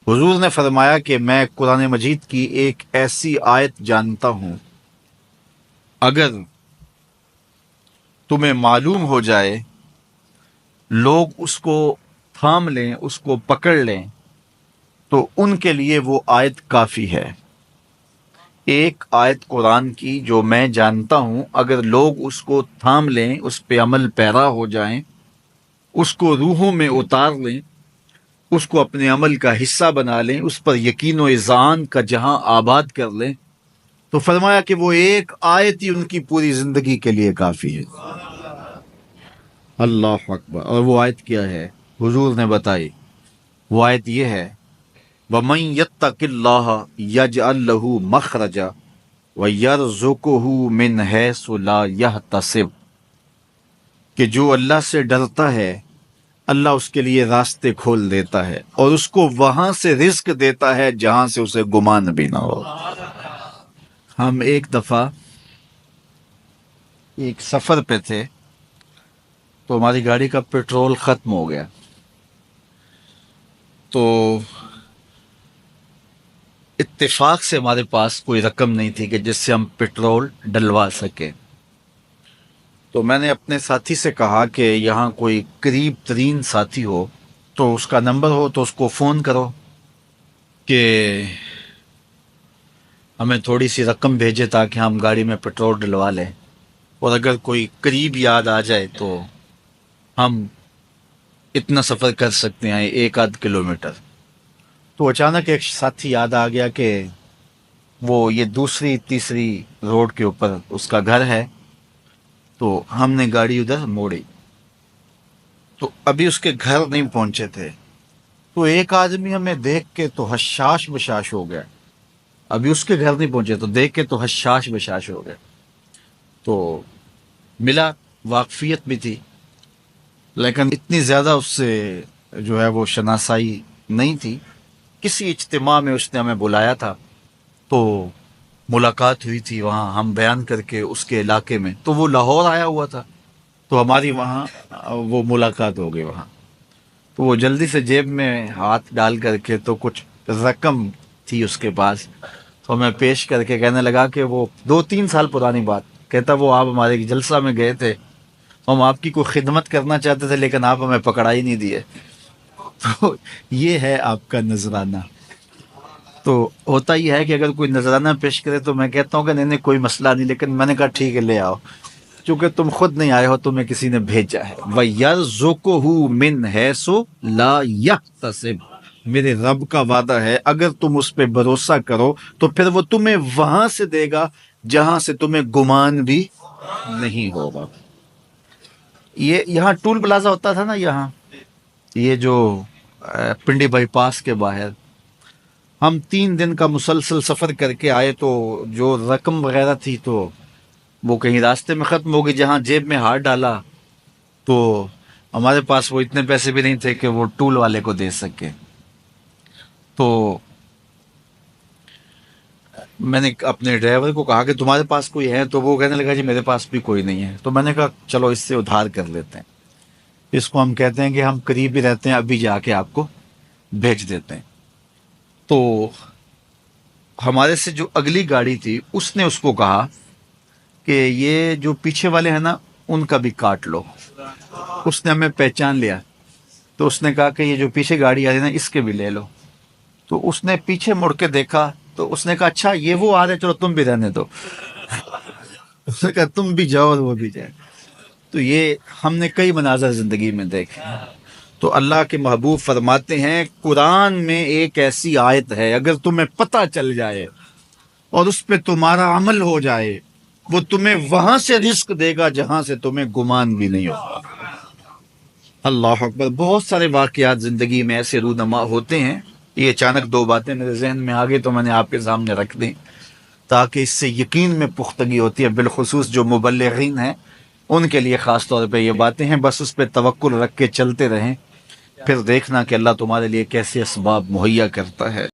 حضور نے فرمایا کہ میں قرآن مجید کی ایک ایسی آیت جانتا ہوں، اگر تمہیں معلوم ہو جائے، لوگ اس کو تھام لیں، اس کو پکڑ لیں، تو ان کے لیے وہ آیت کافی ہے۔ ایک آیت قرآن کی جو میں جانتا ہوں، اگر لوگ اس کو تھام لیں، اس پہ عمل پیرا ہو جائیں، اس کو روحوں میں اتار لیں، اس کو اپنے عمل کا حصہ بنا لیں، اس پر یقین و اذعان کا جہاں آباد کر لیں، تو فرمایا کہ وہ ایک آیت ہی ان کی پوری زندگی کے لیے کافی ہے۔ اللہ اکبر۔ اور وہ آیت کیا ہے؟ حضور نے بتائی، وہ آیت یہ ہے، وَمَن يَتَّقِ اللَّهَ يَجْعَل لَّهُ مَخْرَجًا وَيَرْزُقْهُ مِنْ حَيْثُ لَا يَحْتَسِبُ، کہ جو اللہ سے ڈرتا ہے اللہ اس کے لیے راستے کھول دیتا ہے اور اس کو وہاں سے رزق دیتا ہے جہاں سے اسے گمان بھی نہ ہو۔ ہم ایک دفعہ ایک سفر پہ تھے تو ہماری گاڑی کا پیٹرول ختم ہو گیا، تو اتفاق سے ہمارے پاس کوئی رقم نہیں تھی کہ جس سے ہم پیٹرول ڈلوا سکیں۔ تو میں نے اپنے ساتھی سے کہا کہ یہاں کوئی قریب ترین ساتھی ہو تو اس کا نمبر ہو تو اس کو فون کرو کہ ہمیں تھوڑی سی رقم بھیجے تاکہ ہم گاڑی میں پیٹرول ڈلوا لیں، اور اگر کوئی قریب یاد آ جائے تو ہم اتنا سفر کر سکتے ہیں، 1-8 کلومیٹر۔ تو اچانک ایک ساتھی یاد آ گیا کہ وہ یہ دوسری تیسری روڈ کے اوپر اس کا گھر ہے، تو ہم نے گاڑی ادھر موڑی، تو ابھی اس کے گھر نہیں پہنچے تھے، تو ایک آدمی ہمیں دیکھ کے تو حشاش بشاش ہو گیا۔ ابھی اس کے گھر نہیں پہنچے تو دیکھ کے تو حشاش بشاش ہو گیا۔ تو ملا، واقفیت بھی تھی، لیکن اتنی زیادہ اس سے جو ہے وہ شناسائی نہیں تھی۔ کسی اجتماع میں اس نے ہمیں بلایا تھا تو ملاقات ہوئی تھی وہاں، ہم بیان کر کے اس کے علاقے میں، تو وہ لاہور آیا ہوا تھا، تو ہماری وہاں وہ ملاقات ہو گئی وہاں۔ تو وہ جلدی سے جیب میں ہاتھ ڈال کر کے تو کچھ رقم تھی اس کے پاس، تو ہمیں پیش کر کے کہنے لگا کہ وہ 2-3 سال پرانی بات، کہتا وہ آپ ہمارے جلسہ میں گئے تھے، ہم آپ کی کوئی خدمت کرنا چاہتے تھے لیکن آپ ہمیں پکڑا ہی نہیں دیے۔ تو یہ ہے آپ کا نذرانہ۔ تو ہوتا ہی ہے کہ اگر کوئی نذرانہ پیش کرے تو میں کہتا ہوں کہ نہیں کوئی مسئلہ نہیں، لیکن میں نے کہا ٹھیک ہے لے آؤ، چونکہ تم خود نہیں آئے ہو، تمہیں کسی نے بھیجا ہے۔ وَيَرْزُقُهُ مِنْ حَيْثُ لَا يَحْتَسِبُ، میرے رب کا وعدہ ہے اگر تم اس پہ بھروسہ کرو تو پھر وہ تمہیں وہاں سے دے گا جہاں سے تمہیں گمان بھی نہیں ہوگا۔ یہ یہاں ٹول پلازا ہوتا تھا نا، یہاں یہ جو پنڈی بائی پاس کے باہر، ہم 3 دن کا مسلسل سفر کر کے آئے، تو جو رقم وغیرہ تھی تو وہ کہیں راستے میں ختم ہو گئی۔ جہاں جیب میں ہاتھ ڈالا تو ہمارے پاس وہ اتنے پیسے بھی نہیں تھے کہ وہ ٹول والے کو دے سکے۔ تو میں نے اپنے ڈرائیور کو کہا کہ تمہارے پاس کوئی ہے، تو وہ کہنے لگا جی میرے پاس بھی کوئی نہیں ہے۔ تو میں نے کہا چلو اس سے ادھار کر لیتے ہیں، اس کو ہم کہتے ہیں کہ ہم قریب ہی رہتے ہیں، ابھی جا کے آپ کو بھیج دیتے ہیں۔ تو ہمارے سے جو اگلی گاڑی تھی اس نے اس کو کہا کہ یہ جو پیچھے والے ہیں نا ان کا بھی کاٹ لو۔ اس نے ہمیں پہچان لیا، تو اس نے کہا کہ یہ جو پیچھے گاڑی آ رہی ہے نا اس کے بھی لے لو۔ تو اس نے پیچھے مڑ کے دیکھا تو اس نے کہا اچھا یہ وہ آ رہے، چلو تم بھی رہنے دو۔ اس نے کہا تم بھی جاؤ اور وہ بھی جائے۔ تو یہ ہم نے کئی مناظر زندگی میں دیکھے۔ تو اللہ کے محبوب فرماتے ہیں قرآن میں ایک ایسی آیت ہے، اگر تمہیں پتہ چل جائے اور اس پہ تمہارا عمل ہو جائے، وہ تمہیں وہاں سے رزق دے گا جہاں سے تمہیں گمان بھی نہیں ہوگا۔ اللہ اکبر۔ بہت سارے واقعات زندگی میں ایسے رونما ہوتے ہیں۔ یہ اچانک 2 باتیں میرے ذہن میں آ گئی تو میں نے آپ کے سامنے رکھ دی تاکہ اس سے یقین میں پختگی ہوتی ہے، بالخصوص جو مبلغین ہیں ان کے لیے خاص طور پہ یہ باتیں ہیں۔ بس اس پہ توکل رکھ کے چلتے رہیں، پھر دیکھنا کہ اللہ تمہارے لیے کیسے اسباب مہیا کرتا ہے۔